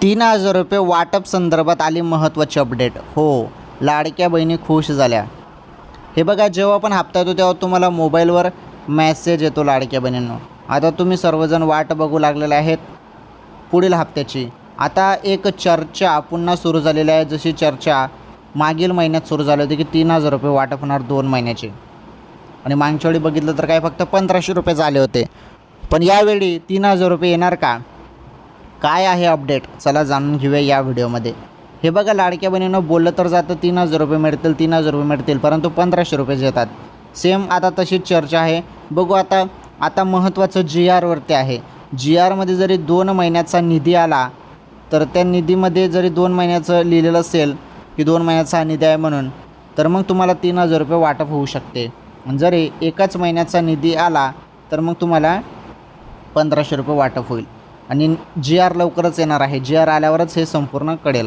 ₹3000 वाटप संदर्भात आली महत्त्वाची अपडेट. हो, लाडक्या बहिणी खुश झाल्या. हे बघा, जेव्हा पण हप्ता येतो तेव्हा तुम्हाला मोबाईलवर मेसेज येतो लाडक्या बहिणींनो. आता तुम्ही सर्वजण वाट बघू लागलेले आहेत पुढील हप्त्याची. आता एक चर्चा पुन्हा सुरू झालेली आहे. जशी चर्चा मागील महिन्यात सुरू झाली होती की ₹3000 वाटप होणार 2 महिन्याचे, आणि मागच्या वेळी बघितलं तर काय फक्त ₹1500 झाले होते. पण यावेळी ₹3000 येणार का? काय आहे अपडेट? चला जाणून घेऊया या व्हिडिओमध्ये. हे बघा, लाडक्या बहिणीनं बोललं तर जातं ₹3000 मिळतील, ₹3000 मिळतील, परंतु ₹1500 येतात. सेम आता तशीच चर्चा आहे. बघू आता महत्त्वाचं GRवरती आहे. GRमध्ये जरी 2 महिन्याचा निधी आला तर त्या निधीमध्ये जरी 2 महिन्याचं लिहिलेलं असेल की 2 महिन्याचा निधी आहे म्हणून, तर मग तुम्हाला ₹3000 वाटप होऊ शकते. जरी एकाच महिन्याचा निधी आला तर मग तुम्हाला ₹1500 वाटप होईल. आणि GR लवकरच येणार आहे. GR आल्यावरच हे संपूर्ण कळेल.